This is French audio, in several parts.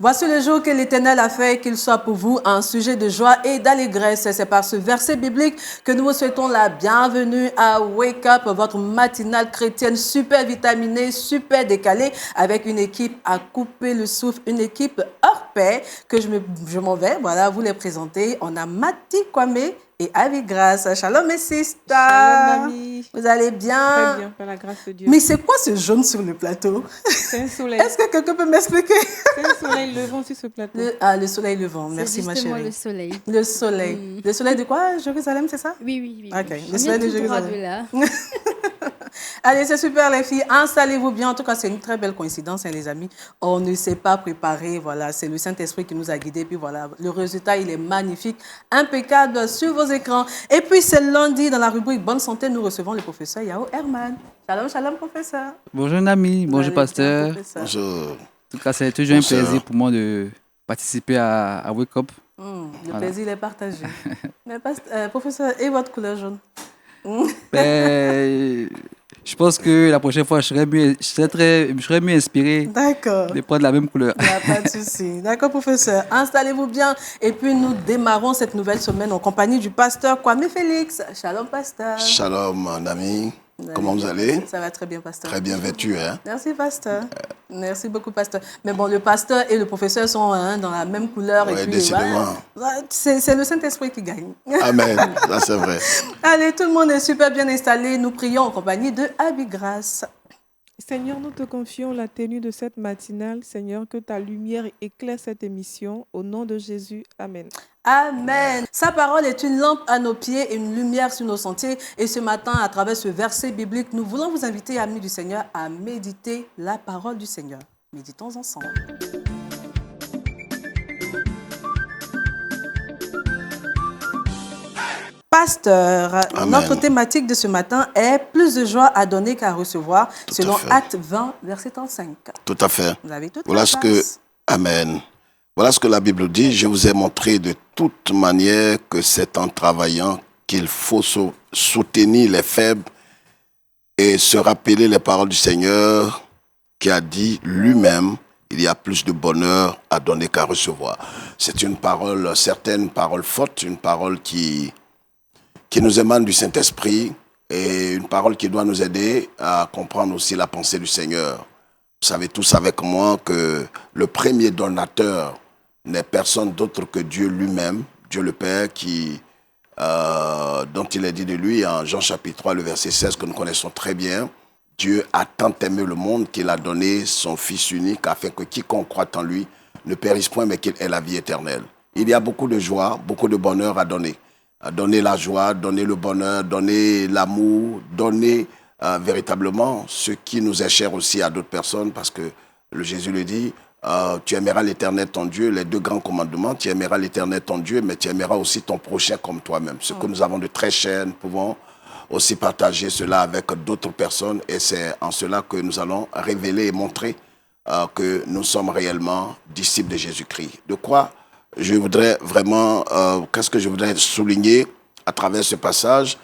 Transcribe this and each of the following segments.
Voici le jour que l'Éternel a fait, qu'il soit pour vous un sujet de joie et d'allégresse. C'est par ce verset biblique que nous vous souhaitons la bienvenue à Wake Up, votre matinale chrétienne super vitaminée, super décalée, avec une équipe à couper le souffle, une équipe hors pair que je m'en vais, voilà, vous les présenter. On a Mati Kwame et Avi Grace. Shalom mes sisters. Shalom mamie. Vous allez bien? Très bien, par la grâce de Dieu. Mais c'est quoi ce jaune sur le plateau? C'est un soleil. Est-ce que quelqu'un peut m'expliquer? C'est un soleil levant sur ce plateau. Le soleil levant. Merci ma chérie. le soleil. Le soleil. Le soleil de quoi? Jérusalem, c'est ça? Oui. Ok, Oui. le soleil de Jérusalem. De là. Allez, c'est super les filles. Installez-vous bien. En tout cas, c'est une très belle coïncidence, hein, les amis. On ne s'est pas préparé. Voilà, c'est le Saint-Esprit qui nous a guidés. Puis voilà, le résultat, il est magnifique, impeccable sur vos écrans. Et puis, c'est lundi, dans la rubrique Bonne Santé, nous recevons le professeur Yao Herman. Shalom, shalom, professeur. Bonjour, Nami. Bonjour, pasteur. Bonjour. En tout cas, c'est toujours un plaisir pour moi de participer à Wake Up. Le plaisir est partagé. Mais professeur, et votre couleur jaune? Je pense que la prochaine fois, je serais mieux inspiré de prendre la même couleur. Il n'y a pas de souci. D'accord, professeur. Installez-vous bien. Et puis, nous démarrons cette nouvelle semaine en compagnie du pasteur Kwame Félix. Shalom, pasteur. Shalom, mon ami. Comment vous allez? Ça va très bien, pasteur. Très bien vêtu, hein? Merci, pasteur. Merci beaucoup, pasteur. Mais bon, le pasteur et le professeur sont dans la même couleur. Oui, et puis, décidément. Voilà, c'est le Saint-Esprit qui gagne. Amen, ça c'est vrai. Allez, tout le monde est super bien installé. Nous prions en compagnie de Abi Grace. Seigneur, nous te confions la tenue de cette matinale. Seigneur, que ta lumière éclaire cette émission. Au nom de Jésus, Amen. Amen. Sa parole est une lampe à nos pieds et une lumière sur nos sentiers. Et ce matin, à travers ce verset biblique, nous voulons vous inviter, amis du Seigneur, à méditer la parole du Seigneur. Méditons ensemble. Pasteur, Amen. Notre thématique de ce matin est « Plus de joie à donner qu'à recevoir » selon Actes 20, verset 35. Tout à fait. Vous avez toute Voilà la ce place. Amen. Voilà ce que la Bible dit. Je vous ai montré de toute manière que c'est en travaillant qu'il faut soutenir les faibles et se rappeler les paroles du Seigneur qui a dit lui-même, il y a plus de bonheur à donner qu'à recevoir. C'est une parole, certaine parole forte, une parole qui nous émane du Saint-Esprit et une parole qui doit nous aider à comprendre aussi la pensée du Seigneur. Vous savez tous avec moi que le premier donateur n'est personne d'autre que Dieu lui-même, Dieu le Père, dont il est dit de lui en Jean chapitre 3, le verset 16 que nous connaissons très bien. Dieu a tant aimé le monde qu'il a donné son Fils unique afin que quiconque croit en lui ne périsse point mais qu'il ait la vie éternelle. Il y a beaucoup de joie, beaucoup de bonheur à donner. À donner la joie, donner le bonheur, donner l'amour, donner véritablement ce qui nous est cher aussi à d'autres personnes parce que le Jésus le dit, tu aimeras l'Éternel ton Dieu, les deux grands commandements, tu aimeras l'Éternel ton Dieu, mais tu aimeras aussi ton prochain comme toi-même. Ce que nous avons de très cher, nous pouvons aussi partager cela avec d'autres personnes et c'est en cela que nous allons révéler et montrer que nous sommes réellement disciples de Jésus-Christ. De quoi je voudrais vraiment, qu'est-ce que je voudrais souligner à travers ce passage?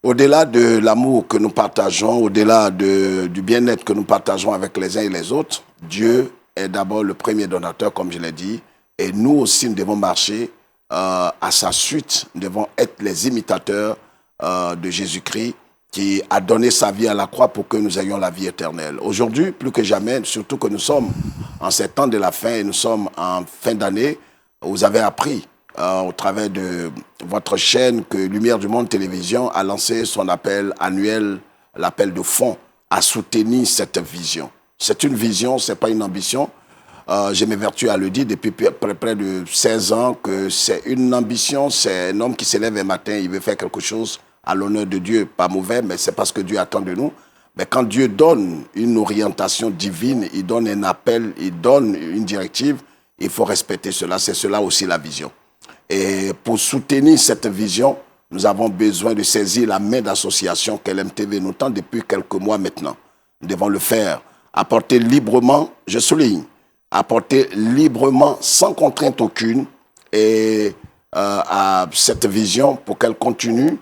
Au-delà de l'amour que nous partageons, au-delà du bien-être que nous partageons avec les uns et les autres, Dieu est d'abord le premier donateur, comme je l'ai dit, et nous aussi, nous devons marcher à sa suite, nous devons être les imitateurs de Jésus-Christ qui a donné sa vie à la croix pour que nous ayons la vie éternelle. Aujourd'hui, plus que jamais, surtout que nous sommes en ces temps de la fin et nous sommes en fin d'année, vous avez appris au travers de votre chaîne que Lumière du Monde Télévision a lancé son appel annuel, l'appel de fonds, à soutenir cette vision. C'est une vision, ce n'est pas une ambition. Je m'évertue à le dire depuis près de 16 ans que c'est une ambition, c'est un homme qui se lève un matin, il veut faire quelque chose à l'honneur de Dieu, pas mauvais, mais c'est parce que Dieu attend de nous. Mais quand Dieu donne une orientation divine, il donne un appel, il donne une directive, il faut respecter cela. C'est cela aussi la vision. Et pour soutenir cette vision, nous avons besoin de saisir la main d'association qu'LMTV nous tend depuis quelques mois maintenant. Nous devons le faire. Apporter librement, je souligne, apporter librement, sans contrainte aucune, et à cette vision pour qu'elle continue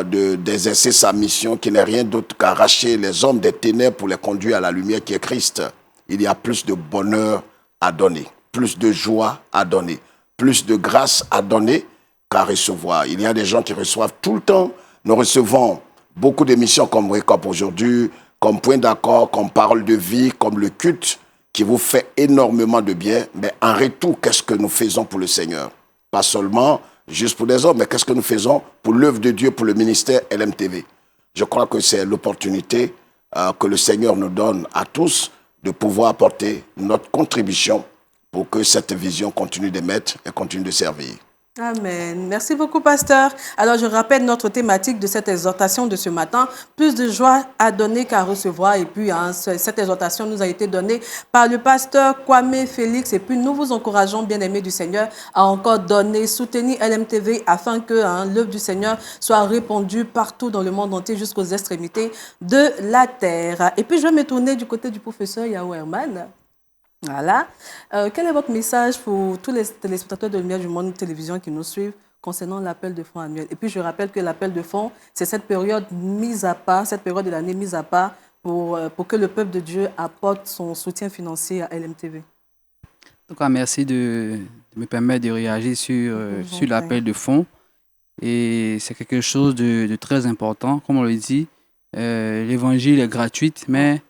d'exercer sa mission qui n'est rien d'autre qu'arracher les hommes des ténèbres pour les conduire à la lumière qui est Christ. Il y a plus de bonheur à donner. plus de joie à donner, plus de grâce à donner qu'à recevoir. Il y a des gens qui reçoivent tout le temps. Nous recevons beaucoup d'émissions comme Wake Up aujourd'hui, comme Point d'accord, comme Parole de vie, comme le culte, qui vous fait énormément de bien. Mais en retour, qu'est-ce que nous faisons pour le Seigneur? Pas seulement juste pour les hommes, mais qu'est-ce que nous faisons pour l'œuvre de Dieu, pour le ministère LMTV? Je crois que c'est l'opportunité que le Seigneur nous donne à tous de pouvoir apporter notre contribution pour que cette vision continue d'émettre et continue de servir. Amen. Merci beaucoup, pasteur. Alors, je rappelle notre thématique de cette exhortation de ce matin, plus de joie à donner qu'à recevoir. Et puis, cette exhortation nous a été donnée par le pasteur Kwame Félix. Et puis, nous vous encourageons, bien-aimés du Seigneur, à encore donner, soutenir LMTV afin que l'œuvre du Seigneur soit répandue partout dans le monde entier jusqu'aux extrémités de la terre. Et puis, je vais me tourner du côté du professeur Yao Herman. Voilà. Quel est votre message pour tous les téléspectateurs de Lumière du Monde Télévision qui nous suivent concernant l'appel de fonds annuel? Et puis, je rappelle que l'appel de fonds, c'est cette période mise à part, cette période de l'année mise à part pour que le peuple de Dieu apporte son soutien financier à LMTV. Donc, merci de me permettre de réagir sur l'appel de fonds. Et c'est quelque chose de très important. Comme on le dit, l'évangile est gratuit, mais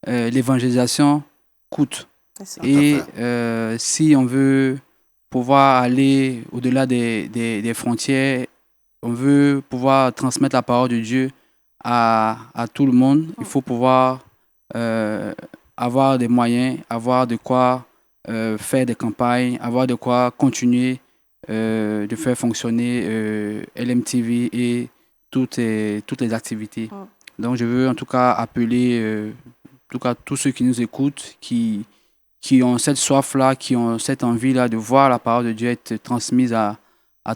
l'évangélisation coûte. Et si on veut pouvoir aller au-delà des frontières, on veut pouvoir transmettre la parole de Dieu à tout le monde, il faut pouvoir avoir des moyens, avoir de quoi faire des campagnes, avoir de quoi continuer de faire fonctionner LMTV et toutes les activités. Donc je veux en tout cas appeler tous ceux qui nous écoutent, qui ont cette soif-là, qui ont cette envie-là de voir la parole de Dieu être transmise à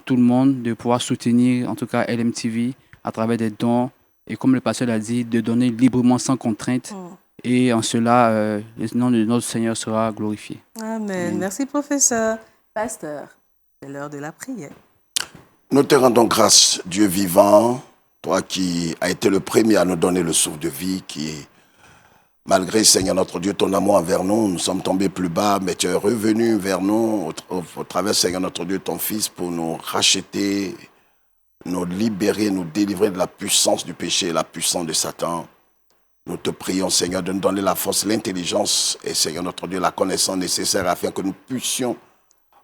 tout le monde, de pouvoir soutenir en tout cas LMTV à travers des dons. Et comme le pasteur l'a dit, de donner librement sans contrainte. Et en cela, le nom de notre Seigneur sera glorifié. Amen. Merci, professeur. Pasteur, c'est l'heure de la prière. Nous te rendons grâce, Dieu vivant, toi qui as été le premier à nous donner le souffle de vie, qui malgré, Seigneur notre Dieu, ton amour envers nous, nous sommes tombés plus bas, mais tu es revenu vers nous au travers, Seigneur notre Dieu, ton Fils, pour nous racheter, nous libérer, nous délivrer de la puissance du péché et la puissance de Satan. Nous te prions, Seigneur, de nous donner la force, l'intelligence et, Seigneur notre Dieu, la connaissance nécessaire afin que nous puissions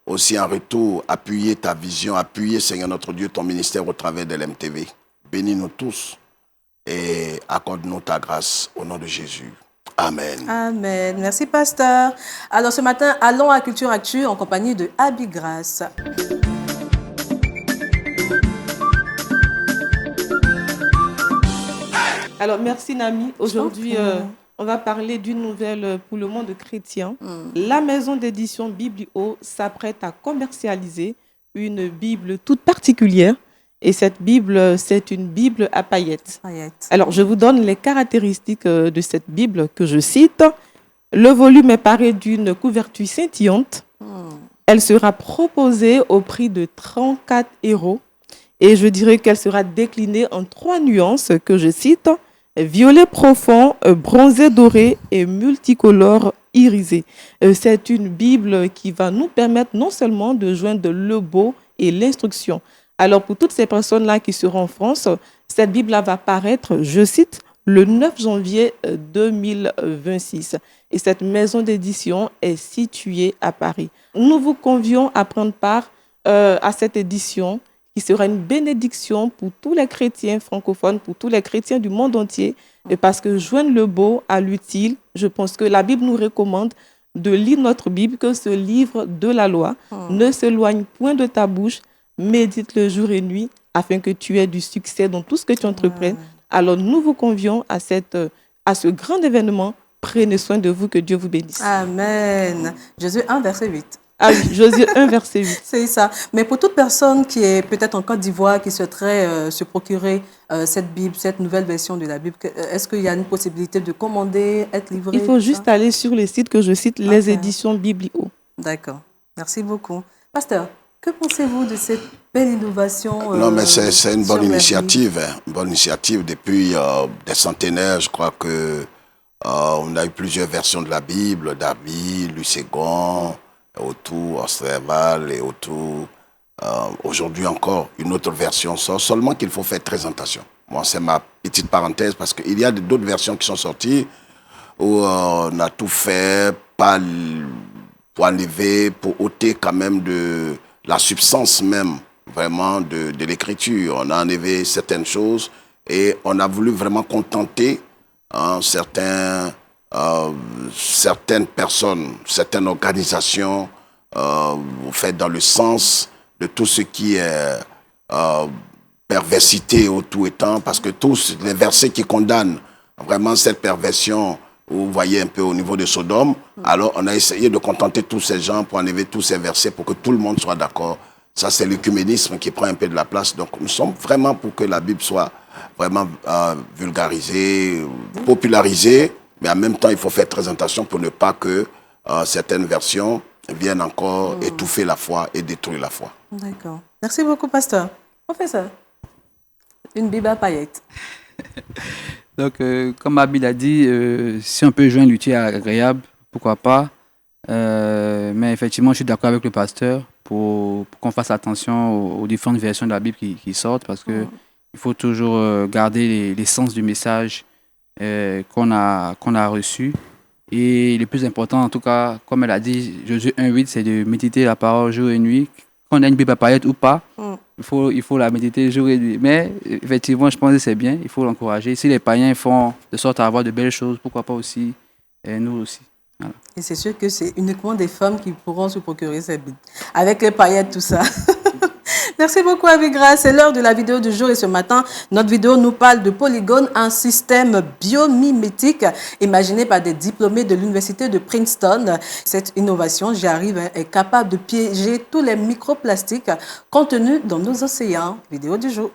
aussi en retour appuyer ta vision, appuyer, Seigneur notre Dieu, ton ministère au travers de l'MTV. Bénis-nous tous et accorde-nous ta grâce au nom de Jésus. Amen. Amen. Merci, pasteur. Alors, ce matin, allons à Culture Actu en compagnie de Abby Grace. Alors, merci, Nami. Aujourd'hui, on va parler d'une nouvelle pour le monde chrétien. La maison d'édition Biblio s'apprête à commercialiser une Bible toute particulière. Et cette Bible, c'est une Bible à paillettes. Alors, je vous donne les caractéristiques de cette Bible que je cite. Le volume est paré d'une couverture scintillante. Elle sera proposée au prix de 34 €. Et je dirais qu'elle sera déclinée en 3 nuances que je cite. Violet profond, bronzé doré et multicolore irisé. C'est une Bible qui va nous permettre non seulement de joindre le beau et l'instruction. Alors, pour toutes ces personnes-là qui seront en France, cette Bible-là va paraître, je cite, le 9 janvier 2026. Et cette maison d'édition est située à Paris. Nous vous convions à prendre part à cette édition qui sera une bénédiction pour tous les chrétiens francophones, pour tous les chrétiens du monde entier. Et parce que joindre le beau à l'utile, je pense que la Bible nous recommande de lire notre Bible, que ce livre de la loi ne s'éloigne point de ta bouche, médite-le jour et nuit afin que tu aies du succès dans tout ce que tu entreprennes. Alors nous vous convions à ce grand événement. Prenez soin de vous, que Dieu vous bénisse. Amen. Josué 1, verset 8. Ah oui, Josué 1, verset 8. C'est ça. Mais pour toute personne qui est peut-être en Côte d'Ivoire, qui souhaiterait se procurer cette Bible, cette nouvelle version de la Bible, est-ce qu'il y a une possibilité de commander, être livré? Il faut juste aller sur les sites que je cite, les éditions Biblio. D'accord. Merci beaucoup. Pasteur, que pensez-vous de cette belle innovation? Non, mais c'est une bonne initiative. Une bonne initiative. Depuis des centenaires, je crois que on a eu plusieurs versions de la Bible, Darby, Luségon, Auto Osterval et Auto. Aujourd'hui encore, une autre version sort, seulement qu'il faut faire très attention. Moi, c'est ma petite parenthèse parce qu'il y a d'autres versions qui sont sorties où on a tout fait pour enlever, pour ôter quand même de la substance même, vraiment, de l'écriture. On a enlevé certaines choses et on a voulu vraiment contenter certaines personnes, certaines organisations, faites dans le sens de tout ce qui est perversité au tout étant, parce que tous les versets qui condamnent vraiment cette perversion, vous voyez un peu au niveau de Sodome, alors on a essayé de contenter tous ces gens pour enlever tous ces versets pour que tout le monde soit d'accord. Ça, c'est l'œcuménisme qui prend un peu de la place. Donc, nous sommes vraiment pour que la Bible soit vraiment vulgarisée, popularisée, mais en même temps, il faut faire très attention pour ne pas que certaines versions viennent encore étouffer la foi et détruire la foi. D'accord. Merci beaucoup, pasteur. Professeur, une Bible à paillettes. Donc, comme Abid a dit, si on peut joindre l'utile à l'agréable, pourquoi pas. Mais effectivement, je suis d'accord avec le pasteur pour qu'on fasse attention aux différentes versions de la Bible qui sortent, parce qu'il faut toujours garder l'essence du message qu'on a reçu. Et le plus important, en tout cas, comme elle a dit, Josué 1:8, c'est de méditer la parole jour et nuit. Qu'on a une Bible à paillettes ou pas, il faut la méditer jour et nuit. Mais effectivement, je pense que c'est bien, il faut l'encourager. Si les païens font de sorte à avoir de belles choses, pourquoi pas aussi, et nous aussi. Voilà. Et c'est sûr que c'est uniquement des femmes qui pourront se procurer ces Bibles. Avec les paillettes, tout ça. Merci beaucoup, Avigra. C'est l'heure de la vidéo du jour et ce matin, notre vidéo nous parle de Polygone, un système biomimétique imaginé par des diplômés de l'université de Princeton. Cette innovation, j'y arrive, est capable de piéger tous les microplastiques contenus dans nos océans. Vidéo du jour.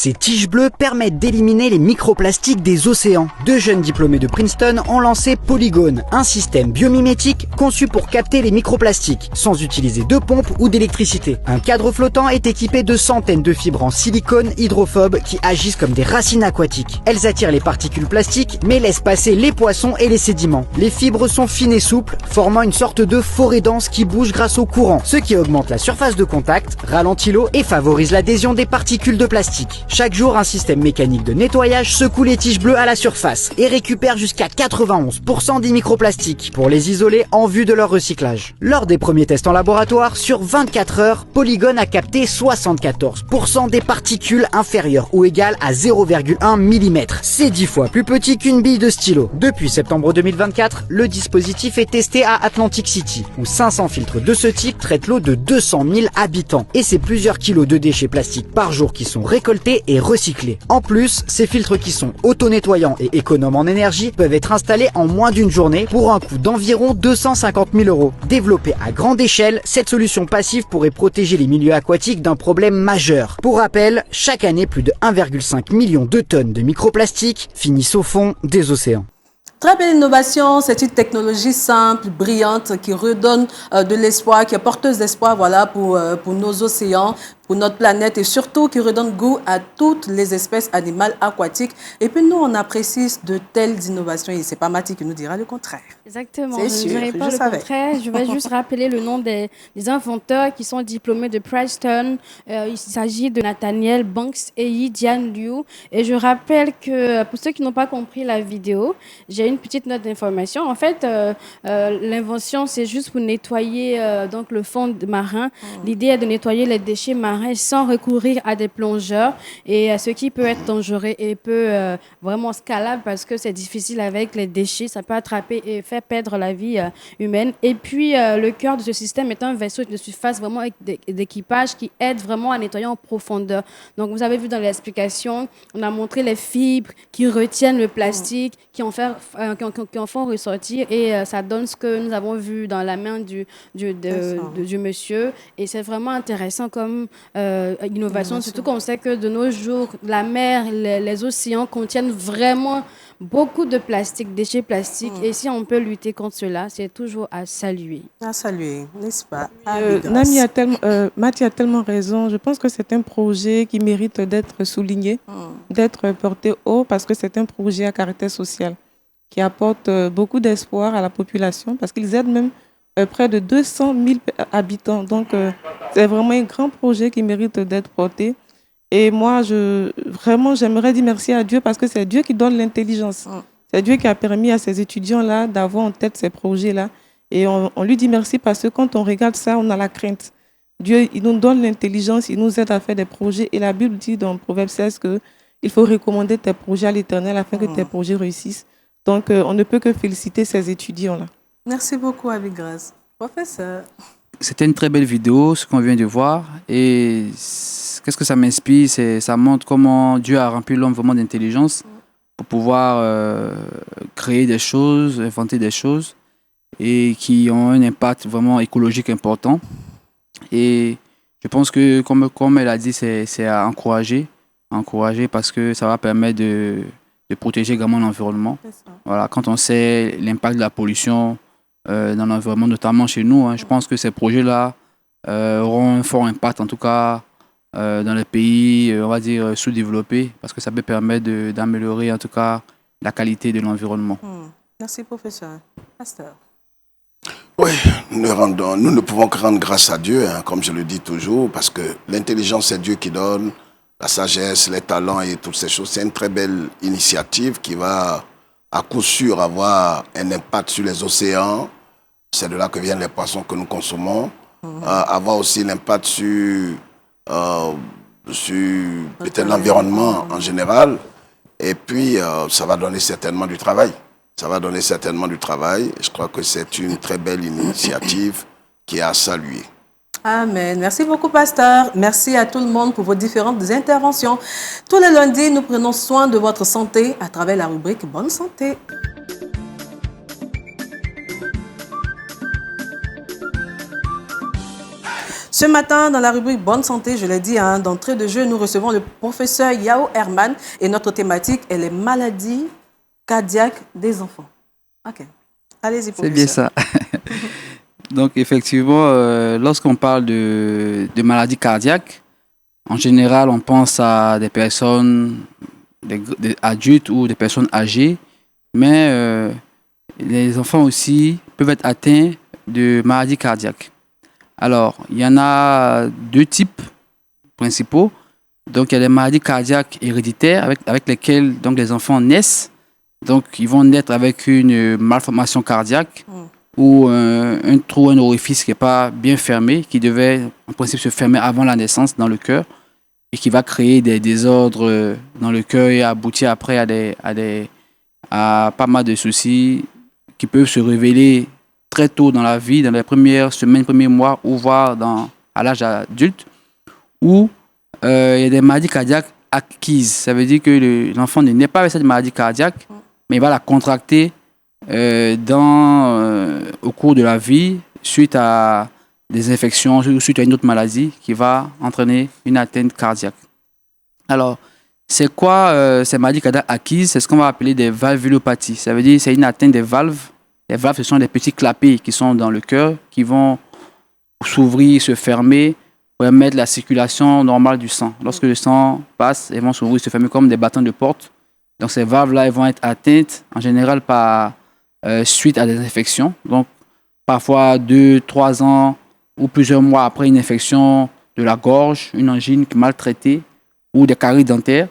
Ces tiges bleues permettent d'éliminer les microplastiques des océans. Deux jeunes diplômés de Princeton ont lancé Polygone, un système biomimétique conçu pour capter les microplastiques, sans utiliser de pompe ou d'électricité. Un cadre flottant est équipé de centaines de fibres en silicone hydrophobe qui agissent comme des racines aquatiques. Elles attirent les particules plastiques, mais laissent passer les poissons et les sédiments. Les fibres sont fines et souples, formant une sorte de forêt dense qui bouge grâce au courant, ce qui augmente la surface de contact, ralentit l'eau et favorise l'adhésion des particules de plastique. Chaque jour, un système mécanique de nettoyage secoue les tiges bleues à la surface et récupère jusqu'à 91% des microplastiques pour les isoler en vue de leur recyclage. Lors des premiers tests en laboratoire, sur 24 heures, Polygone a capté 74% des particules inférieures ou égales à 0,1 mm. C'est 10 fois plus petit qu'une bille de stylo. Depuis septembre 2024, le dispositif est testé à Atlantic City, où 500 filtres de ce type traitent l'eau de 200 000 habitants. Et c'est plusieurs kilos de déchets plastiques par jour qui sont récoltés et recyclés. En plus, ces filtres qui sont auto-nettoyants et économes en énergie peuvent être installés en moins d'une journée pour un coût d'environ 250 000 €. Développée à grande échelle, cette solution passive pourrait protéger les milieux aquatiques d'un problème majeur. Pour rappel, chaque année, plus de 1,5 million de tonnes de microplastiques finissent au fond des océans. Très belle innovation, c'est une technologie simple, brillante, qui redonne de l'espoir, qui est porteuse d'espoir voilà, pour nos océans, pour notre planète et surtout qui redonne goût à toutes les espèces animales aquatiques. Et puis nous, on apprécie de telles innovations et c'est pas Mathie qui nous dira le contraire. Exactement, C'est je ne sûr, dirai pas je le savais. contraire. Je vais juste rappeler le nom des inventeurs qui sont diplômés de Princeton. Il s'agit de Nathaniel Banks et Yi Dian Liu. Et je rappelle que pour ceux qui n'ont pas compris la vidéo, j'ai une petite note d'information. En fait, l'invention, c'est juste pour nettoyer donc le fond marin. L'idée est de nettoyer les déchets marins sans recourir à des plongeurs et ce qui peut être dangereux et peut vraiment scalable parce que c'est difficile avec les déchets. Ça peut attraper et faire perdre la vie humaine. Et puis, le cœur de ce système est un vaisseau de surface vraiment d'équipage qui aide vraiment à nettoyer en profondeur. Donc, vous avez vu dans l'explication, on a montré les fibres qui retiennent le plastique, qui en font ressortir et ça donne ce que nous avons vu dans la main du monsieur. Et c'est vraiment intéressant comme innovation, surtout qu'on sait que de nos jours, la mer, les océans contiennent vraiment beaucoup de plastique, déchets plastiques. Et si on peut lutter contre cela, c'est toujours à saluer. À saluer, n'est-ce pas? Mathie a tellement raison. Je pense que c'est un projet qui mérite d'être souligné. d'être porté haut parce que c'est un projet à caractère social qui apporte beaucoup d'espoir à la population parce qu'ils aident même près de 200 000 habitants. Donc, c'est vraiment un grand projet qui mérite d'être porté. Et moi, vraiment, j'aimerais dire merci à Dieu parce que c'est Dieu qui donne l'intelligence. C'est Dieu qui a permis à ces étudiants-là d'avoir en tête ces projets-là. Et on lui dit merci parce que quand on regarde ça, on a la crainte. Dieu, il nous donne l'intelligence, il nous aide à faire des projets. Et la Bible dit dans Proverbe 16 qu'il faut recommander tes projets à l'Éternel afin que tes projets réussissent. Donc, on ne peut que féliciter ces étudiants-là. Merci beaucoup, Abi-Grâce. Professeur. C'était une très belle vidéo, ce qu'on vient de voir. Et qu'est-ce que ça m'inspire? Ça montre comment Dieu a rempli l'homme vraiment d'intelligence pour pouvoir créer des choses, inventer des choses et qui ont un impact vraiment écologique important. Et je pense que, comme elle a dit, c'est à encourager parce que ça va permettre de protéger également l'environnement. Voilà, quand on sait l'impact de la pollution dans l'environnement, notamment chez nous, je pense que ces projets-là auront un fort impact, en tout cas dans les pays, on va dire, sous-développés, parce que ça peut permettre d'améliorer, en tout cas, la qualité de l'environnement. Merci, professeur. Pasteur. Oui, nous ne pouvons que rendre grâce à Dieu, comme je le dis toujours, parce que l'intelligence, c'est Dieu qui donne, la sagesse, les talents et toutes ces choses. C'est une très belle initiative qui va à coup sûr avoir un impact sur les océans. C'est de là que viennent les poissons que nous consommons. Avoir aussi l'impact sur peut-être l'environnement en général. Et puis, ça va donner certainement du travail. Ça va donner certainement du travail. Je crois que c'est une très belle initiative qui est à saluer. Amen. Merci beaucoup, pasteur. Merci à tout le monde pour vos différentes interventions. Tous les lundis, nous prenons soin de votre santé à travers la rubrique Bonne Santé. Ce matin, dans la rubrique Bonne Santé, je l'ai dit, d'entrée de jeu, nous recevons le professeur Yao Herman et notre thématique est les maladies cardiaques des enfants. Ok. Allez-y, professeur. C'est bien ça. Donc, effectivement, lorsqu'on parle de maladies cardiaques, en général, on pense à des personnes, des adultes ou des personnes âgées, mais les enfants aussi peuvent être atteints de maladies cardiaques. Alors, il y en a deux types principaux. Donc, il y a les maladies cardiaques héréditaires avec lesquelles donc, les enfants naissent. Donc, ils vont naître avec une malformation cardiaque ou un trou, un orifice qui n'est pas bien fermé, qui devait en principe se fermer avant la naissance dans le cœur et qui va créer des désordres dans le cœur et aboutir après à pas mal de soucis qui peuvent se révéler très tôt dans la vie, dans les premières semaines, premiers mois, ou voire à l'âge adulte, où il y a des maladies cardiaques acquises. Ça veut dire que l'enfant ne naît pas avec cette maladie cardiaque, mais il va la contracter au cours de la vie, suite à des infections ou suite à une autre maladie qui va entraîner une atteinte cardiaque. Alors, c'est quoi ces maladies cardiaques acquises? C'est ce qu'on va appeler des valvulopathies. Ça veut dire que c'est une atteinte des valves. Les valves, ce sont des petits clapets qui sont dans le cœur, qui vont s'ouvrir, se fermer, pour permettre la circulation normale du sang. Lorsque le sang passe, elles vont s'ouvrir, se fermer comme des battants de porte. Donc ces valves-là, elles vont être atteintes en général suite à des infections. Donc parfois 2-3 ans ou plusieurs mois après une infection de la gorge, une angine mal traitée ou des caries dentaires.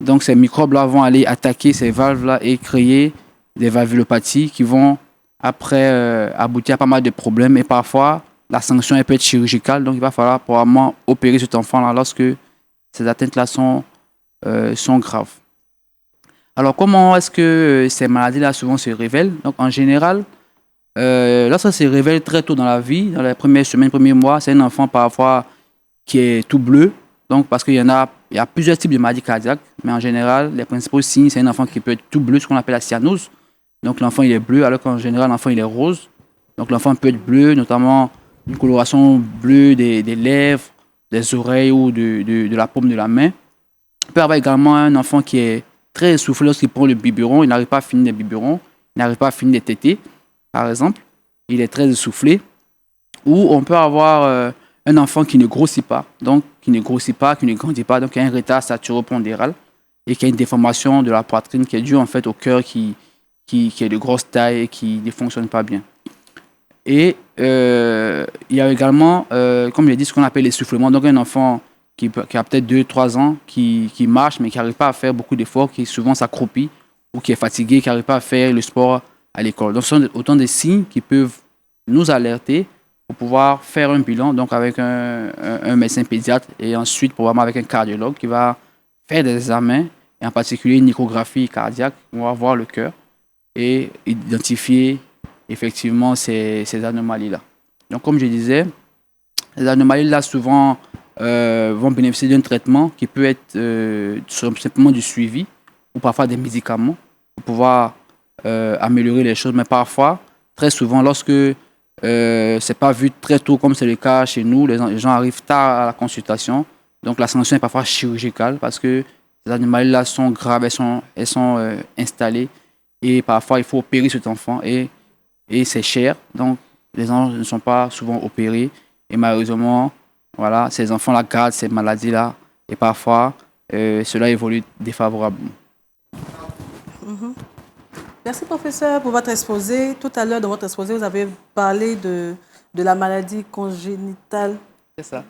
Donc ces microbes-là vont aller attaquer ces valves-là et créer des valvulopathies qui vont après aboutir à pas mal de problèmes. Et parfois, la sanction elle peut être chirurgicale. Donc il va falloir probablement opérer cet enfant-là lorsque ces atteintes-là sont graves. Alors, comment est-ce que ces maladies-là souvent se révèlent? Donc, en général, lorsque ça se révèle très tôt dans la vie, dans les premières semaines, premiers mois, c'est un enfant parfois qui est tout bleu. Donc, parce qu'il y a plusieurs types de maladies cardiaques, mais en général, les principaux signes, c'est un enfant qui peut être tout bleu, ce qu'on appelle la cyanose. Donc, l'enfant, il est bleu, alors qu'en général, l'enfant, il est rose. Donc, l'enfant peut être bleu, notamment une coloration bleue des lèvres, des oreilles ou de la paume de la main. Il peut y avoir également un enfant qui est très essoufflé lorsqu'il prend le biberon, il n'arrive pas à finir les biberons, il n'arrive pas à finir les tétés, par exemple. Il est très essoufflé. Ou on peut avoir un enfant qui ne grossit pas, donc qui ne grandit pas, donc il y a un retard saturo-pondéral. et qu'il y a une déformation de la poitrine qui est due en fait au cœur qui est de grosse taille et qui ne fonctionne pas bien. Et il y a également, comme je l'ai dit, ce qu'on appelle l'essoufflement. Donc un enfant qui a peut-être 2-3 ans, qui marche mais qui n'arrive pas à faire beaucoup d'efforts, qui souvent s'accroupit ou qui est fatigué, qui n'arrive pas à faire le sport à l'école. Donc ce sont autant de signes qui peuvent nous alerter pour pouvoir faire un bilan donc avec un médecin pédiatre et ensuite probablement avec un cardiologue qui va faire des examens, et en particulier une échographie cardiaque, on va voir le cœur et identifier effectivement ces anomalies-là. Donc comme je disais, les anomalies-là souvent vont bénéficier d'un traitement qui peut être simplement du suivi ou parfois des médicaments pour pouvoir améliorer les choses. Mais parfois, très souvent, lorsque c'est pas vu très tôt, comme c'est le cas chez nous, les gens arrivent tard à la consultation. Donc la sanction est parfois chirurgicale parce que ces anomalies-là sont graves, elles sont installées et parfois il faut opérer cet enfant et c'est cher. Donc les gens ne sont pas souvent opérés et malheureusement, voilà, ces enfants-là gardent ces maladies-là et parfois cela évolue défavorablement. Merci, professeur, pour votre exposé. Tout à l'heure, dans votre exposé, vous avez parlé de la maladie congénitale,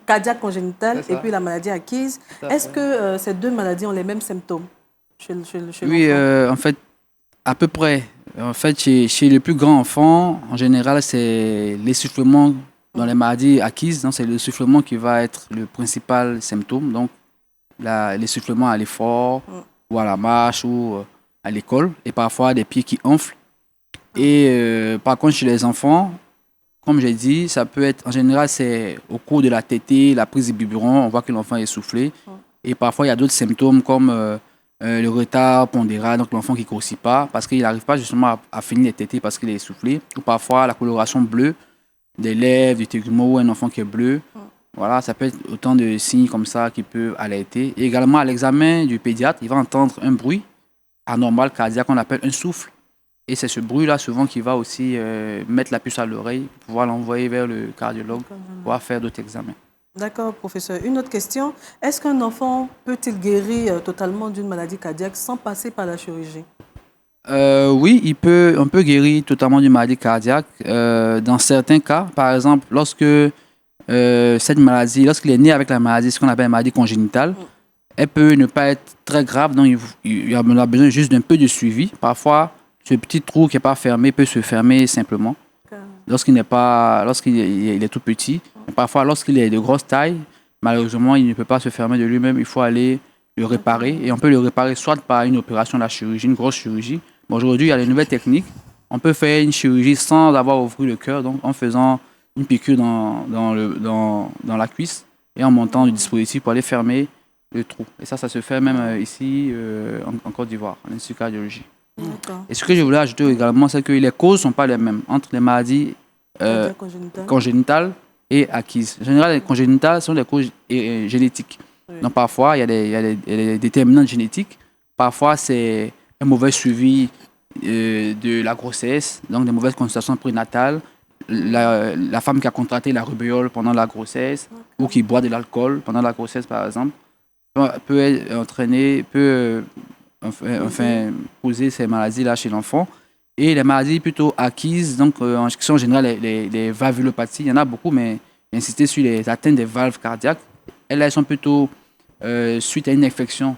cardiaque congénitale, et puis la maladie acquise. Est-ce que ces deux maladies ont les mêmes symptômes chez oui, en fait, à peu près. En fait, chez les plus grands enfants, en général, c'est l'essoufflement dans les maladies acquises. Donc, c'est l'essoufflement qui va être le principal symptôme. Donc, l'essoufflement à l'effort, ou à la marche, ou à l'école, et parfois des pieds qui enflent. Et par contre, chez les enfants, comme j'ai dit, ça peut être, en général, c'est au cours de la tétée, la prise de biberon, on voit que l'enfant est essoufflé. Et parfois, il y a d'autres symptômes comme le retard pondéral, donc l'enfant qui ne grossit pas, parce qu'il n'arrive pas justement à finir les tétées parce qu'il est essoufflé. Ou parfois, la coloration bleue des lèvres, du tegumot, ou un enfant qui est bleu. Voilà, ça peut être autant de signes comme ça qui peuvent alerter. Et également, à l'examen du pédiatre, il va entendre un bruit anormal cardiaque qu'on appelle un souffle. Et c'est ce bruit-là souvent qui va aussi mettre la puce à l'oreille pour pouvoir l'envoyer vers le cardiologue pour pouvoir faire d'autres examens. D'accord, professeur. Une autre question. Est-ce qu'un enfant peut-il guérir totalement d'une maladie cardiaque sans passer par la chirurgie? Oui, on peut guérir totalement d'une maladie cardiaque. Dans certains cas, par exemple, lorsque cette maladie, lorsqu'il est né avec la maladie, ce qu'on appelle une maladie congénitale, elle peut ne pas être très grave, donc il a besoin juste d'un peu de suivi. Parfois, ce petit trou qui n'est pas fermé peut se fermer simplement lorsqu'il est tout petit. Et parfois, lorsqu'il est de grosse taille, malheureusement, il ne peut pas se fermer de lui-même. Il faut aller le réparer. Et on peut le réparer soit par une opération de la chirurgie, une grosse chirurgie. Mais aujourd'hui, il y a les nouvelles techniques. On peut faire une chirurgie sans avoir ouvert le cœur, donc en faisant une piqûre dans la cuisse et en montant le dispositif pour aller fermer le trou. Et ça se fait même ici en Côte d'Ivoire, en institut de cardiologie. Et ce que je voulais ajouter également, c'est que les causes ne sont pas les mêmes entre les maladies congénitales et acquises. En général, les congénitales sont des causes génétiques. Donc parfois, il y a des déterminants génétiques. Parfois, c'est un mauvais suivi de la grossesse, donc des mauvaises consultations prénatales. La femme qui a contracté la rubéole pendant la grossesse ou qui boit de l'alcool pendant la grossesse, par exemple, peut causer ces maladies-là chez l'enfant. Et les maladies plutôt acquises, donc en général, les valvulopathies, il y en a beaucoup, mais insister sur les atteintes des valves cardiaques. Elles sont plutôt suite à une infection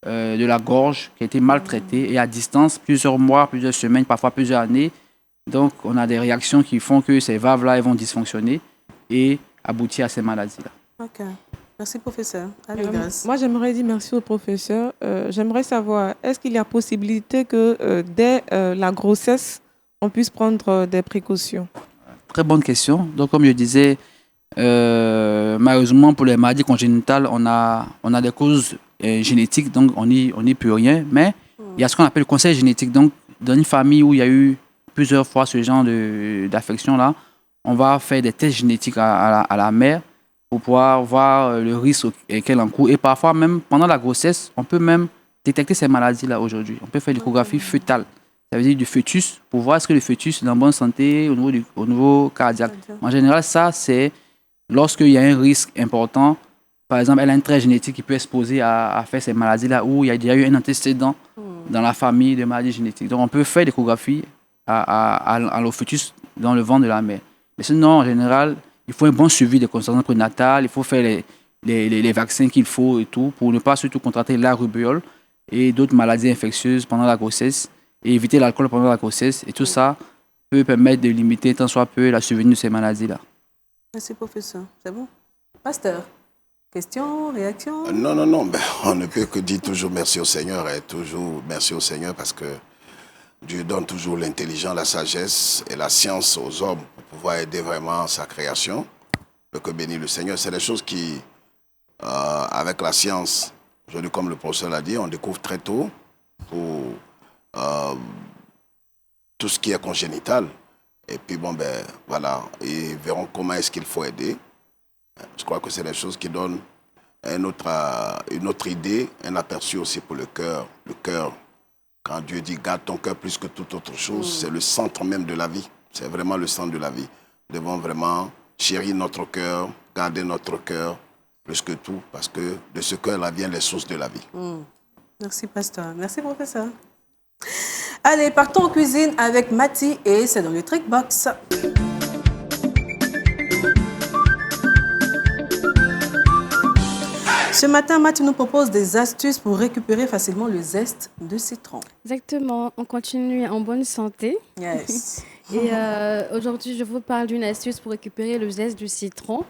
de la gorge qui a été maltraitée et à distance, plusieurs mois, plusieurs semaines, parfois plusieurs années. Donc, on a des réactions qui font que ces valves-là vont dysfonctionner et aboutir à ces maladies-là. OK. Merci, professeur. Allez, moi, j'aimerais dire merci au professeur. J'aimerais savoir, est-ce qu'il y a possibilité que dès la grossesse, on puisse prendre des précautions? Très bonne question. Donc, comme je disais, malheureusement, pour les maladies congénitales, on a des causes génétiques, donc on n'y peut rien. Mais il y a ce qu'on appelle le conseil génétique. Donc, dans une famille où il y a eu plusieurs fois ce genre d'affection-là, on va faire des tests génétiques à la mère pour pouvoir voir le risque qu'elle encourt. Et parfois, même pendant la grossesse, on peut même détecter ces maladies-là aujourd'hui. On peut faire l'échographie fœtale, ça veut dire du fœtus, pour voir est-ce que le fœtus est en bonne santé au niveau cardiaque. En général, ça, c'est lorsqu'il y a un risque important par exemple, elle a un trait génétique qui peut exposer à faire ces maladies-là, où il y a déjà eu un antécédent dans la famille de maladies génétiques. Donc, on peut faire l'échographie à l'ofoetus dans le ventre de la mère. Mais sinon, en général, il faut un bon suivi des conséquences prénatales, il faut faire les vaccins qu'il faut et tout, pour ne pas surtout contracter la rubéole et d'autres maladies infectieuses pendant la grossesse, et éviter l'alcool pendant la grossesse. Et tout ça peut permettre de limiter tant soit peu la survenue de ces maladies-là. Merci, professeur. C'est bon? Pasteur, question, réaction? Non. Ben, on ne peut que dire toujours merci au Seigneur. Et toujours merci au Seigneur parce que Dieu donne toujours l'intelligence, la sagesse et la science aux hommes pour pouvoir aider vraiment sa création. Que bénir le Seigneur. C'est des choses qui, avec la science, aujourd'hui, comme le professeur l'a dit, on découvre très tôt pour tout ce qui est congénital. Et puis, bon, ben, voilà, ils verront comment est-ce qu'il faut aider. Je crois que c'est des choses qui donnent une autre idée, un aperçu aussi pour le cœur. Le cœur, quand Dieu dit « garde ton cœur plus que toute autre chose », c'est le centre même de la vie. C'est vraiment le centre de la vie. Nous devons vraiment chérir notre cœur, garder notre cœur plus que tout, parce que de ce cœur-là viennent les sources de la vie. Merci, pasteur. Merci, professeur. Allez, partons en cuisine avec Mathie et c'est dans le Trick Box. Ce matin, Mathie nous propose des astuces pour récupérer facilement le zeste de citron. Exactement, on continue en bonne santé. Yes. Et aujourd'hui, je vous parle d'une astuce pour récupérer le zeste du citron.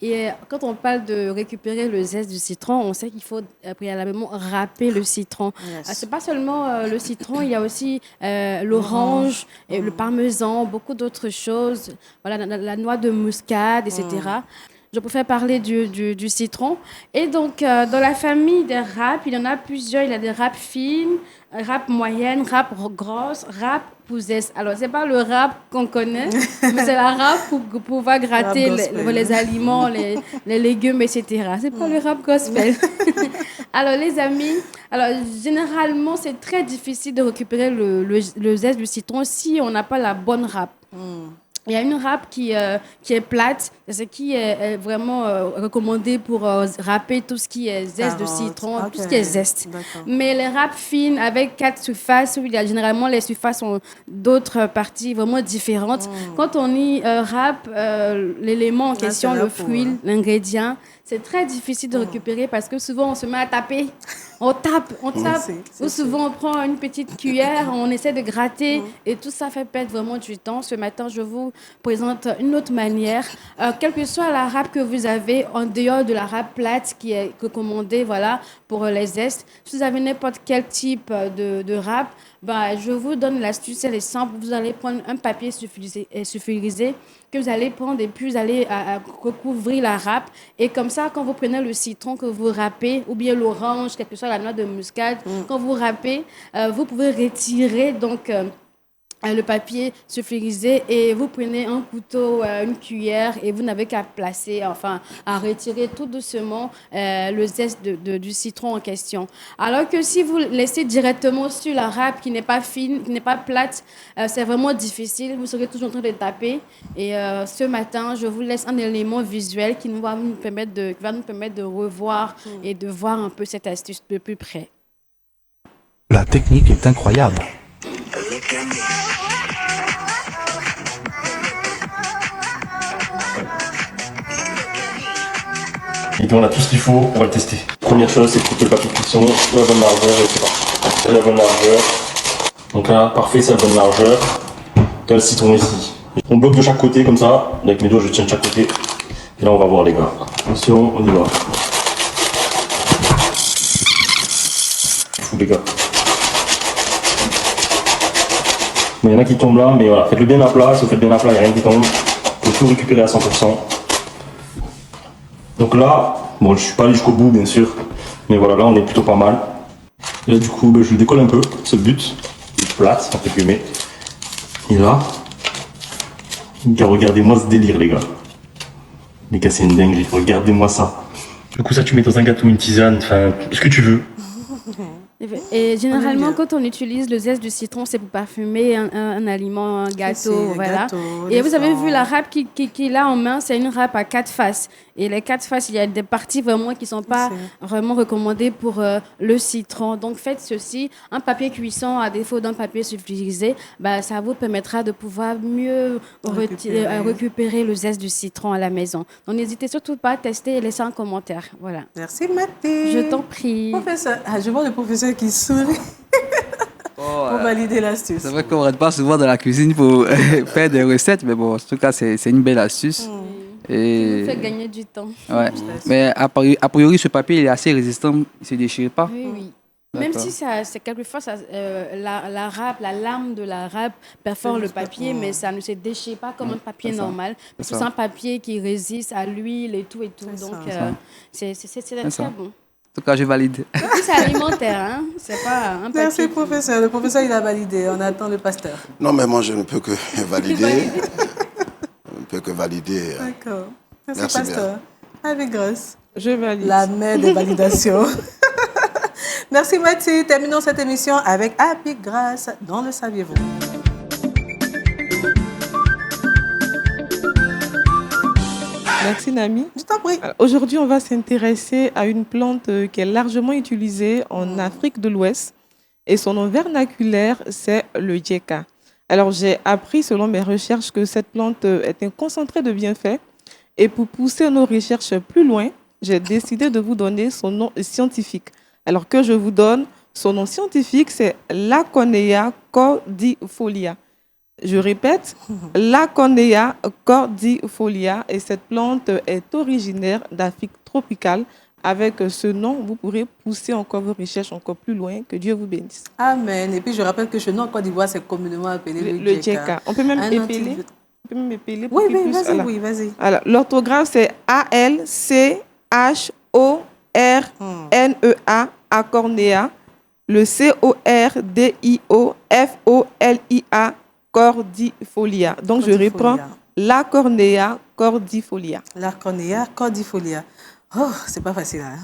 Et quand on parle de récupérer le zeste du citron, on sait qu'il faut préalablement râper le citron. Yes. C'est pas seulement le citron, il y a aussi l'orange, et le parmesan, beaucoup d'autres choses. Voilà, la noix de muscade, etc. Je préfère parler du citron. Et donc, dans la famille des râpes, il y en a plusieurs. Il y a des râpes fines, râpes moyennes, râpes grosses, râpes pousses. Alors, ce n'est pas le râpe qu'on connaît, mais c'est la râpe pour pouvoir gratter les aliments, les légumes, etc. Ce n'est pas le râpe gospel. Alors, les amis, généralement, c'est très difficile de récupérer le zeste du citron si on n'a pas la bonne râpe. Il y a une râpe qui est plate, c'est ce qui est vraiment recommandé pour râper tout ce qui est zeste de citron, tout ce qui est zeste. Mais les râpes fines avec 4 surfaces, où il y a généralement les surfaces ont d'autres parties vraiment différentes. Quand on y râpe l'élément en question, le fruit, l'ingrédient, c'est très difficile de récupérer parce que souvent on se met à taper. On tape. Ou souvent on prend une petite cuillère, on essaie de gratter et tout ça fait perdre vraiment du temps. Ce matin, je vous présente une autre manière. Quelle que soit la râpe que vous avez, en dehors de la râpe plate qui est recommandée pour les zestes, si vous avez n'importe quel type de râpe, je vous donne l'astuce, elle est simple. Vous allez prendre un papier sulfurisé que vous allez prendre et puis vous allez recouvrir la râpe. Et comme ça, quand vous prenez le citron que vous râpez, ou bien l'orange, quelque chose, la noix de muscade, quand vous râpez, vous pouvez retirer donc le papier sulfurisé et vous prenez un couteau, une cuillère et vous n'avez qu'à placer, à retirer tout doucement le zeste du citron en question. Alors que si vous laissez directement sur la râpe qui n'est pas fine, qui n'est pas plate, c'est vraiment difficile. Vous serez toujours en train de taper. Et ce matin, je vous laisse un élément visuel qui va nous permettre de revoir et de voir un peu cette astuce de plus près. La technique est incroyable. Et puis on a tout ce qu'il faut, on va le tester. Première chose, c'est de couper le papier de cuisson, la bonne largeur, et c'est parti. C'est la bonne largeur. Donc là, parfait, c'est la bonne largeur. T'as le citron ici. On bloque de chaque côté comme ça. Avec mes doigts, je tiens de chaque côté. Et là, on va voir les gars. Attention, on y va. Fou les gars. Il y en a qui tombent là, mais voilà, faites-le bien à plat. Si vous faites bien à plat, il n'y a rien qui tombe. Il faut tout récupérer à 100%. Donc là, bon, je suis pas allé jusqu'au bout, bien sûr. Mais voilà, là, on est plutôt pas mal. Et là, du coup, je le décolle un peu, c'est le but. Il plate, entre guillemets. Et là, regardez-moi ce délire, les gars. Les gars, c'est une dinguerie. Regardez-moi ça. Du coup, ça, tu mets dans un gâteau, une tisane, enfin, ce que tu veux. Et généralement, bien. quand on utilise le zeste du citron, c'est pour parfumer un aliment, un gâteau, voilà. Et vous avez vu la râpe qu'il a en main, c'est une râpe à 4 faces. Et les 4 faces, il y a des parties vraiment qui ne sont pas vraiment recommandées pour le citron. Donc faites ceci, un papier cuisson à défaut d'un papier sulfurisé, ça vous permettra de pouvoir mieux récupérer le zeste du citron à la maison. Donc n'hésitez surtout pas à tester et laisser un commentaire. Voilà. Merci Mathilde. Je t'en prie. Professeur, je vois le professeur qui sourit pour valider l'astuce. C'est vrai qu'on ne rentre pas souvent dans la cuisine pour faire des recettes, mais bon, en tout cas, c'est une belle astuce. Et... Ça nous fait gagner du temps. Ouais. Mais a priori, ce papier il est assez résistant, il ne se déchire pas. Oui. Même si c'est quelquefois la râpe, la lame de la râpe perfore le papier, mais ça ne se déchire pas comme un papier normal. Parce que c'est un papier qui résiste à l'huile et tout. Donc, c'est très bon. En tout cas, je valide. Et puis, c'est alimentaire, hein? C'est pas un papier. Merci, professeur. Le professeur, il a validé. On attend le pasteur. Non, mais moi, je ne peux que valider. Je ne peux que valider. D'accord. Merci pasteur. Avec grâce. Je valide. La mère des validations. Merci Mathilde. Terminons cette émission avec Avec grâce dans le saviez-vous. Merci Nami. Je t'en prie. Aujourd'hui, on va s'intéresser à une plante qui est largement utilisée en Afrique de l'Ouest et son nom vernaculaire, c'est le djeka. Alors, j'ai appris selon mes recherches que cette plante est un concentré de bienfaits et pour pousser nos recherches plus loin, j'ai décidé de vous donner son nom scientifique. Alors que je vous donne, son nom scientifique, c'est Laconea cordifolia. Je répète, Laconea cordifolia, et cette plante est originaire d'Afrique tropicale. Avec ce nom, vous pourrez pousser encore vos recherches encore plus loin. Que Dieu vous bénisse. Amen. Et puis je rappelle que chez nous en Côte d'Ivoire, c'est communément appelé le djeka. On peut même épeler. On peut même épeler. Oui, vas-y. Alors, l'orthographe, c'est A-L-C-H-O-R-N-E-A, acornea. Le C-O-R-D-I-O-F-O-L-I-A, cordifolia. Donc, je reprends, Lacornea cordifolia. Lacornea cordifolia. Oh, c'est pas facile, hein?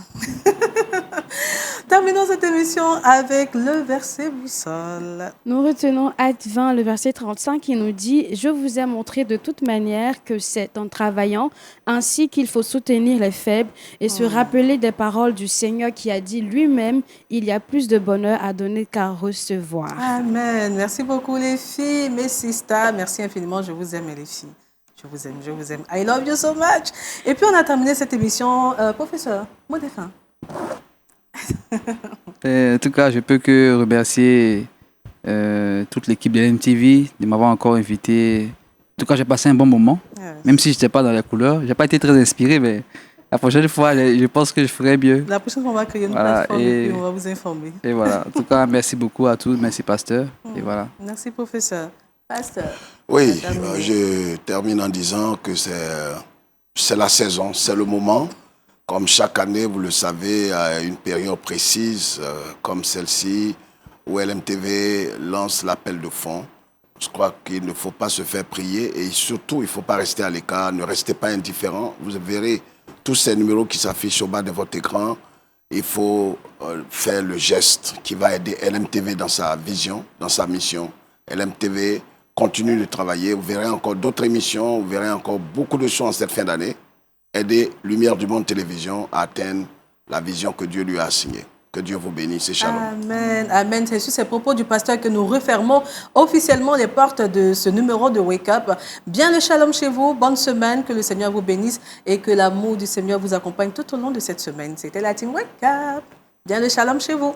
Terminons cette émission avec le verset boussole. Nous retenons Acte 20, le verset 35 qui nous dit « Je vous ai montré de toute manière que c'est en travaillant ainsi qu'il faut soutenir les faibles et se rappeler des paroles du Seigneur qui a dit lui-même « Il y a plus de bonheur à donner qu'à recevoir. » Amen. Merci beaucoup les filles, mes sisters. Merci infiniment. Je vous aime les filles. Je vous aime. I love you so much. Et puis, on a terminé cette émission. Professeur, mot de fin. En tout cas, je peux que remercier toute l'équipe de l'MTV de m'avoir encore invité. En tout cas, j'ai passé un bon moment, même si je n'étais pas dans les couleurs. Je n'ai pas été très inspiré, mais la prochaine fois, je pense que je ferai mieux. La prochaine fois, on va créer une plateforme et puis on va vous informer. Et voilà. En tout cas, merci beaucoup à tous. Merci, pasteur. Et voilà. Merci, professeur. Pasteur. Oui, je termine en disant que c'est la saison, c'est le moment. Comme chaque année, vous le savez, à une période précise comme celle-ci, où LMTV lance l'appel de fonds. Je crois qu'il ne faut pas se faire prier et surtout, il ne faut pas rester à l'écart, ne restez pas indifférents. Vous verrez tous ces numéros qui s'affichent au bas de votre écran. Il faut faire le geste qui va aider LMTV dans sa vision, dans sa mission. LMTV continue de travailler. Vous verrez encore d'autres émissions, vous verrez encore beaucoup de choses en cette fin d'année. Aider Lumière du Monde Télévision à atteindre la vision que Dieu lui a assignée. Que Dieu vous bénisse et shalom. Amen. Amen. C'est sur ces propos du pasteur que nous refermons officiellement les portes de ce numéro de Wake Up. Bien le shalom chez vous. Bonne semaine. Que le Seigneur vous bénisse et que l'amour du Seigneur vous accompagne tout au long de cette semaine. C'était la team Wake Up. Bien le shalom chez vous.